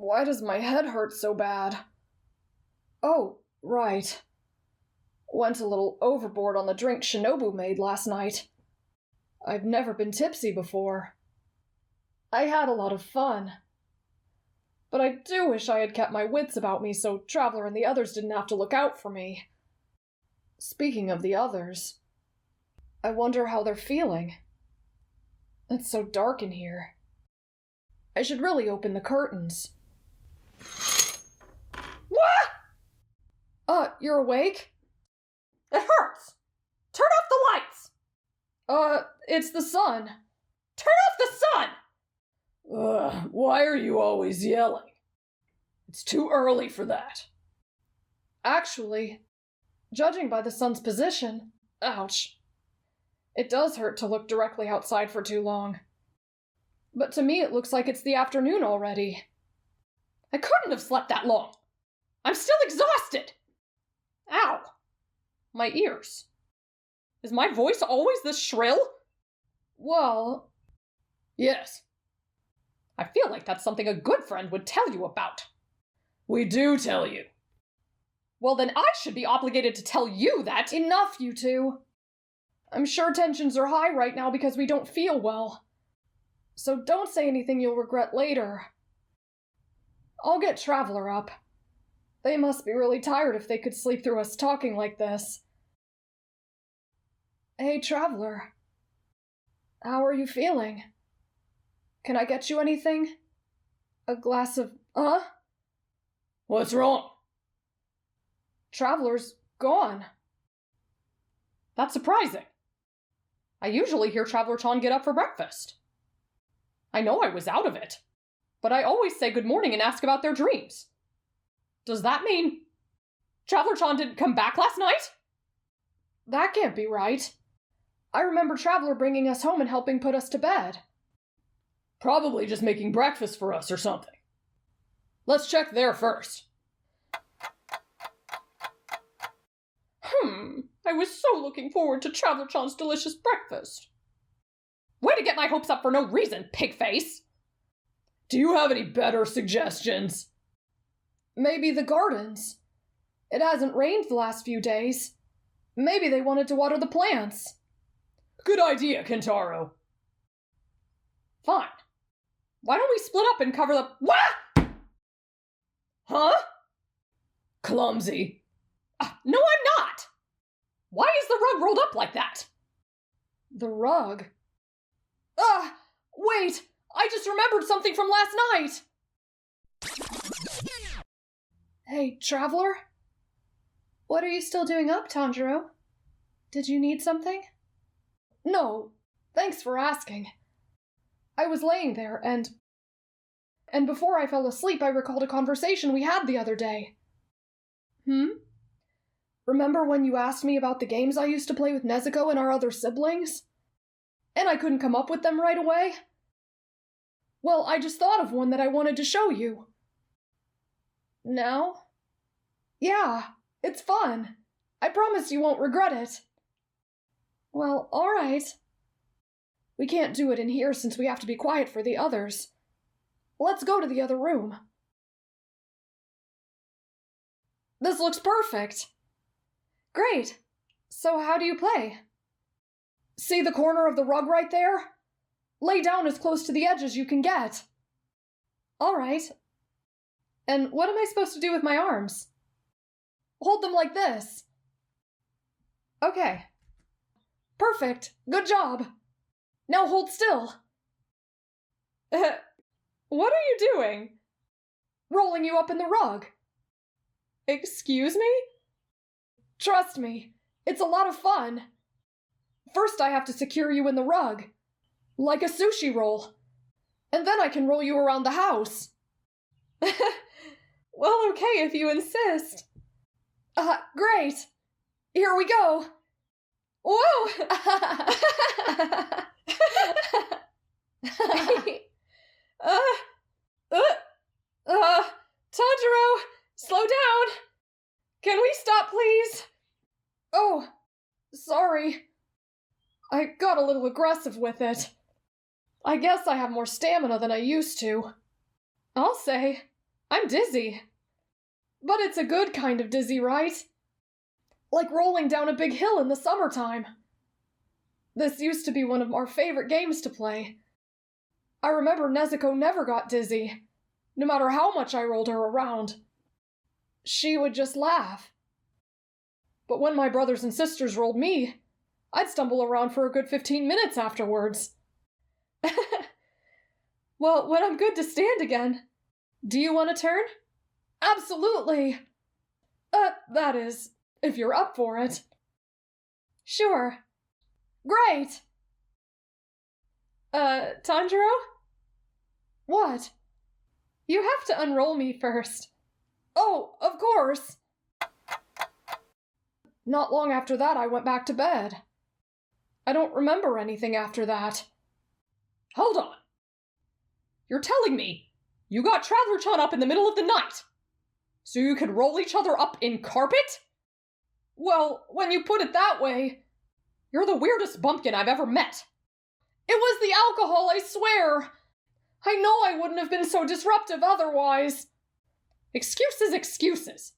Why does my head hurt so bad? Oh, right. Went a little overboard on the drink Shinobu made last night. I've never been tipsy before. I had a lot of fun. But I do wish I had kept my wits about me so Traveler and the others didn't have to look out for me. Speaking of the others, I wonder how they're feeling. It's so dark in here. I should really open the curtains. What? You're awake? It hurts! Turn off the lights! It's the sun. Turn off the sun! Why are you always yelling? It's too early for that. Actually, judging by the sun's position, ouch. It does hurt to look directly outside for too long. But to me it looks like it's the afternoon already. I couldn't have slept that long. I'm still exhausted. Ow. My ears. Is my voice always this shrill? Well, yes. I feel like that's something a good friend would tell you about. We do tell you. Well, then I should be obligated to tell you that. Enough, you two. I'm sure tensions are high right now because we don't feel well. So don't say anything you'll regret later. I'll get Traveler up. They must be really tired if they could sleep through us talking like this. Hey, Traveler. How are you feeling? Can I get you anything? A glass of... What's wrong? Traveler's gone. That's surprising. I usually hear Traveler-chan get up for breakfast. I know I was out of it, but I always say good morning and ask about their dreams. Does that mean Traveler-chan didn't come back last night? That can't be right. I remember Traveler bringing us home and helping put us to bed. Probably just making breakfast for us or something. Let's check there first. I was so looking forward to Traveler-chan's delicious breakfast. Way to get my hopes up for no reason, pigface! Do you have any better suggestions? Maybe the gardens. It hasn't rained the last few days. Maybe they wanted to water the plants. Good idea, Kentaro. Fine. Why don't we split up and cover the... What? Huh? Clumsy. No, I'm not! Why is the rug rolled up like that? The rug? Wait! I just remembered something from last night! Hey, Traveler? What are you still doing up, Tanjiro? Did you need something? No, thanks for asking. I was laying there, and before I fell asleep, I recalled a conversation we had the other day. Remember when you asked me about the games I used to play with Nezuko and our other siblings? And I couldn't come up with them right away? Well, I just thought of one that I wanted to show you. Now? Yeah, it's fun. I promise you won't regret it. Well, alright. We can't do it in here since we have to be quiet for the others. Let's go to the other room. This looks perfect. Great. So how do you play? See the corner of the rug right there? Lay down as close to the edge as you can get. Alright. And what am I supposed to do with my arms? Hold them like this. Okay. Perfect. Good job. Now hold still. What are you doing? Rolling you up in the rug. Excuse me? Trust me, it's a lot of fun. First I have to secure you in the rug, like a sushi roll. And then I can roll you around the house. Well, okay, if you insist. Great. Here we go. Whoa! Tanjiro, slow down. Can we stop, please? Oh, sorry. I got a little aggressive with it. I guess I have more stamina than I used to. I'll say, I'm dizzy. But it's a good kind of dizzy, right? Like rolling down a big hill in the summertime. This used to be one of our favorite games to play. I remember Nezuko never got dizzy, no matter how much I rolled her around. She would just laugh. But when my brothers and sisters rolled me, I'd stumble around for a good 15 minutes afterwards. Well, when I'm good to stand again, do you want a turn? Absolutely. That is, if you're up for it. Sure. Great. Tanjiro? What? You have to unroll me first. Oh, of course. Not long after that, I went back to bed. I don't remember anything after that. Hold on. You're telling me you got Traveler-chan up in the middle of the night so you could roll each other up in carpet? Well, when you put it that way, you're the weirdest bumpkin I've ever met. It was the alcohol, I swear. I know I wouldn't have been so disruptive otherwise. Excuses, excuses.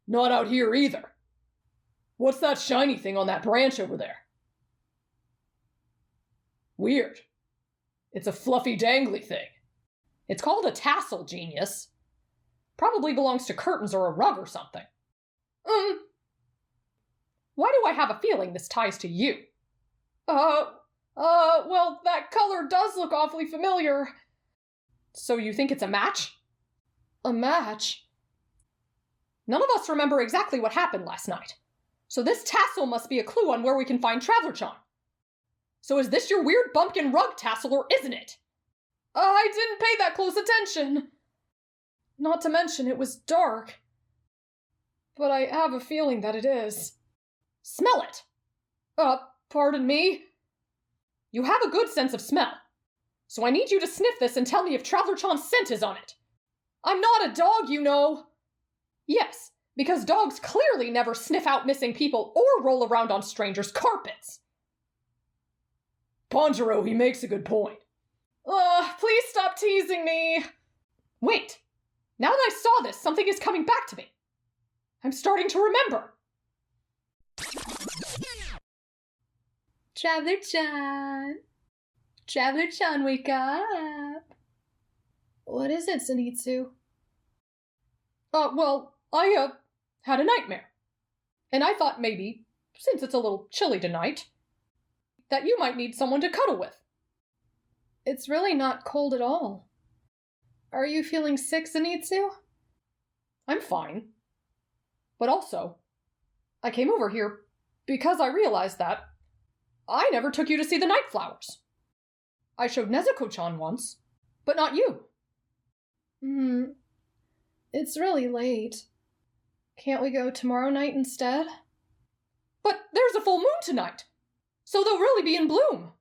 Not out here either. What's that shiny thing on that branch over there? Weird. It's a fluffy dangly thing. It's called a tassel, genius. Probably belongs to curtains or a rug or something. Why do I have a feeling this ties to you? Well, that color does look awfully familiar. So you think it's a match? A match? None of us remember exactly what happened last night. So this tassel must be a clue on where we can find Traveler-chan. So is this your weird bumpkin rug tassel or isn't it? I didn't pay that close attention. Not to mention it was dark. But I have a feeling that it is. Smell it! Pardon me? You have a good sense of smell. So I need you to sniff this and tell me if Traveler-chan's scent is on it. I'm not a dog, you know. Yes, because dogs clearly never sniff out missing people or roll around on strangers' carpets. Tanjiro, he makes a good point. Please stop teasing me. Wait, now that I saw this, something is coming back to me. I'm starting to remember. Traveler-chan. Traveler-chan, wake up. What is it, Zenitsu? Well, I, had a nightmare. And I thought maybe, since it's a little chilly tonight, that you might need someone to cuddle with. It's really not cold at all. Are you feeling sick, Zenitsu? I'm fine. But also, I came over here because I realized that I never took you to see the night flowers. I showed Nezuko-chan once, but not you. It's really late. Can't we go tomorrow night instead? But there's a full moon tonight, so they'll really be in bloom.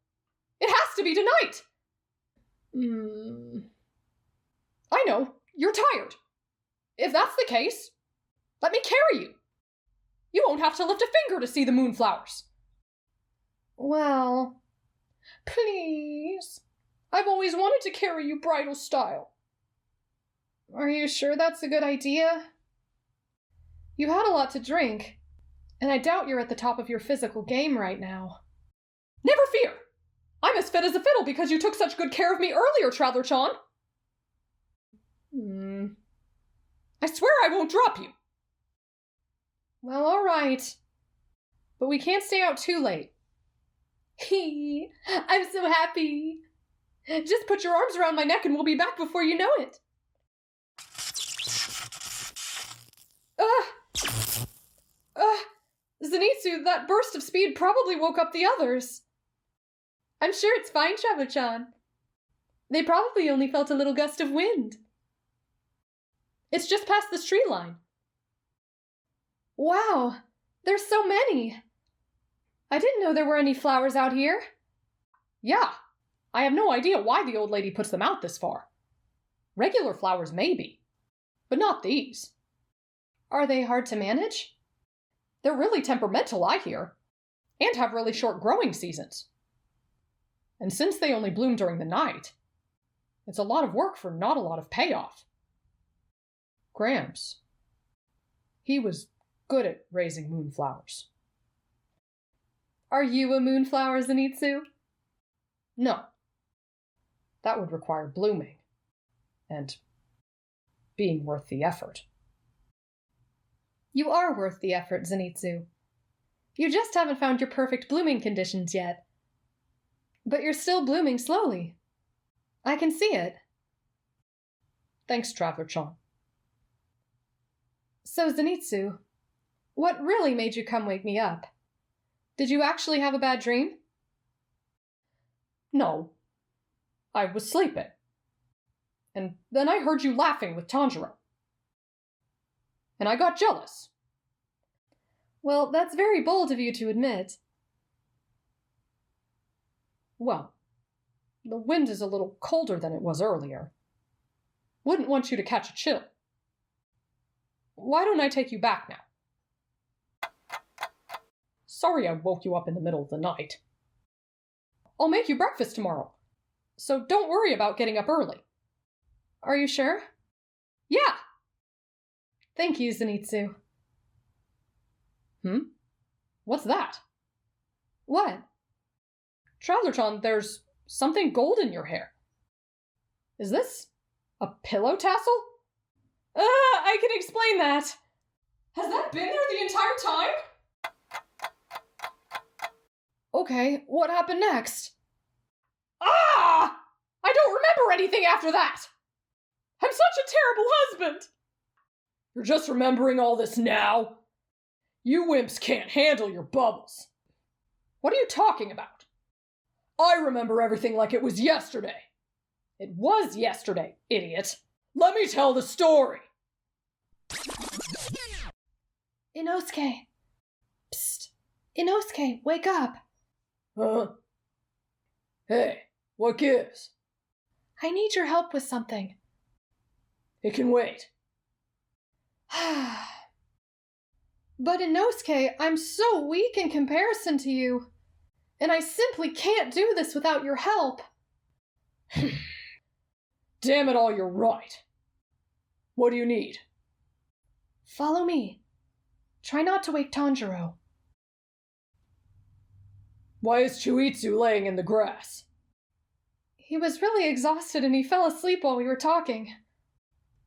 It has to be tonight. I know, you're tired. If that's the case, let me carry you. You won't have to lift a finger to see the moonflowers. Well, please. I've always wanted to carry you bridal style. Are you sure that's a good idea? You had a lot to drink, and I doubt you're at the top of your physical game right now. Never fear! I'm as fit as a fiddle because you took such good care of me earlier, Traveler-chan. I swear I won't drop you. Well, all right. But we can't stay out too late. I'm so happy. Just put your arms around my neck and we'll be back before you know it. Zenitsu, that burst of speed probably woke up the others. I'm sure it's fine, Traveler-chan. They probably only felt a little gust of wind. It's just past this tree line. Wow, there's so many. I didn't know there were any flowers out here. Yeah, I have no idea why the old lady puts them out this far. Regular flowers maybe, but not these. Are they hard to manage? They're really temperamental, I hear, and have really short growing seasons. And since they only bloom during the night, It's a lot of work for not a lot of payoff. Gramps. He was good at raising moonflowers. Are you a moonflower, Zenitsu? No. That would require blooming. And being worth the effort. You are worth the effort, Zenitsu. You just haven't found your perfect blooming conditions yet. But you're still blooming slowly. I can see it. Thanks, Traveler-chan. So, Zenitsu, what really made you come wake me up? Did you actually have a bad dream? No. I was sleeping. And then I heard you laughing with Tanjiro. And I got jealous. Well, that's very bold of you to admit. Well, the wind is a little colder than it was earlier. Wouldn't want you to catch a chill. Why don't I take you back now? Sorry I woke you up in the middle of the night. I'll make you breakfast tomorrow, so don't worry about getting up early. Are you sure? Yeah! Thank you, Zenitsu. What's that? What? Traveler-chan, there's something gold in your hair. Is this a pillow tassel? I can explain that. Has that been there the entire time? Okay, what happened next? I don't remember anything after that! I'm such a terrible husband! You're just remembering all this now? You wimps can't handle your bubbles. What are you talking about? I remember everything like it was yesterday. It was yesterday, idiot. Let me tell the story. Inosuke. Psst. Inosuke, wake up. Huh? Hey, what gives? I need your help with something. It can wait. But Inosuke, I'm so weak in comparison to you. And I simply can't do this without your help. Damn it all, you're right. What do you need? Follow me. Try not to wake Tanjiro. Why is Chuitsu laying in the grass? He was really exhausted and he fell asleep while we were talking.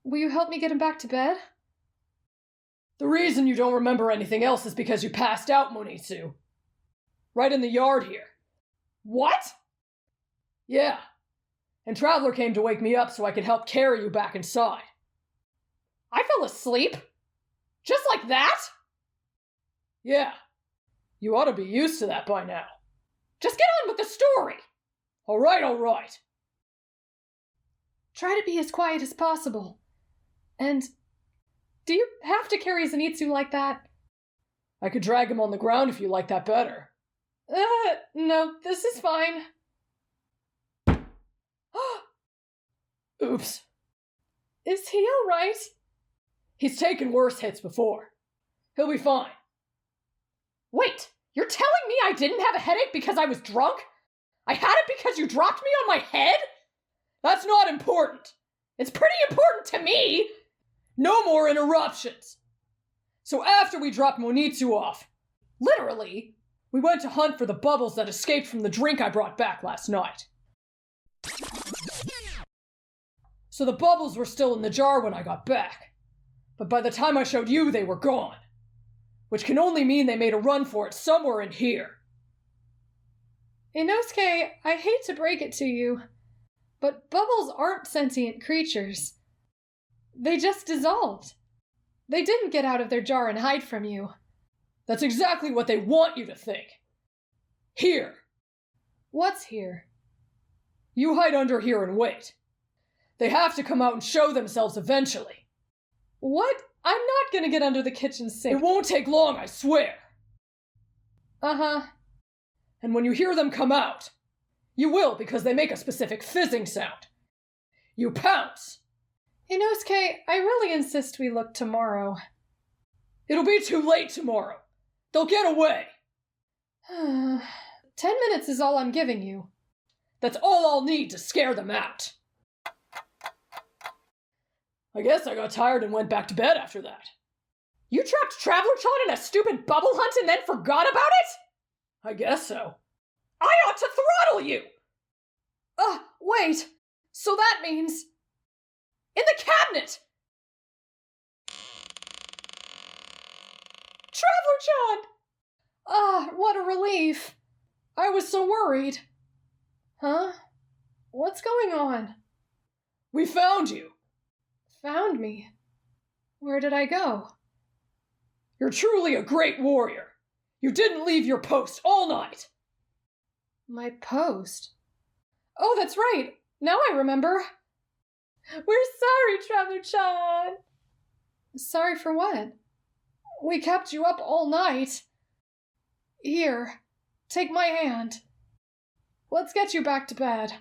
Will you help me get him back to bed? The reason you don't remember anything else is because you passed out, Monitsu. Right in the yard here. What? Yeah. And Traveler came to wake me up so I could help carry you back inside. I fell asleep? Just like that? Yeah. You ought to be used to that by now. Just get on with the story. All right. Try to be as quiet as possible. And do you have to carry Zenitsu like that? I could drag him on the ground if you like that better. No, this is fine. Oops. Is he alright? He's taken worse hits before. He'll be fine. Wait, you're telling me I didn't have a headache because I was drunk? I had it because you dropped me on my head? That's not important. It's pretty important to me. No more interruptions. So after we dropped Monitsu off, literally, we went to hunt for the bubbles that escaped from the drink I brought back last night. So the bubbles were still in the jar when I got back. But by the time I showed you, they were gone. Which can only mean they made a run for it somewhere in here. Inosuke, I hate to break it to you, but bubbles aren't sentient creatures. They just dissolved. They didn't get out of their jar and hide from you. That's exactly what they want you to think. Here. What's here? You hide under here and wait. They have to come out and show themselves eventually. What? I'm not gonna get under the kitchen sink. It won't take long, I swear. Uh-huh. And when you hear them come out, you will because they make a specific fizzing sound. You pounce. Inosuke, I really insist we look tomorrow. It'll be too late tomorrow. They'll get away. 10 minutes is all I'm giving you. That's all I'll need to scare them out. I guess I got tired and went back to bed after that. You trapped Traveler-chan in a stupid bubble hunt and then forgot about it? I guess so. I ought to throttle you! Wait. So that means... In the cabinet! Traveler-chan! What a relief. I was so worried. Huh? What's going on? We found you. Found me? Where did I go? You're truly a great warrior. You didn't leave your post all night. My post? Oh, that's right. Now I remember. We're sorry, Traveler-chan. Sorry for what? We kept you up all night. Here, take my hand. Let's get you back to bed.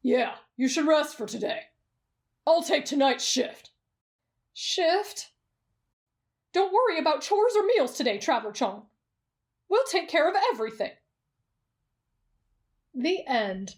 Yeah, you should rest for today. I'll take tonight's shift. Shift? Don't worry about chores or meals today, Traveler-chan. We'll take care of everything. The end.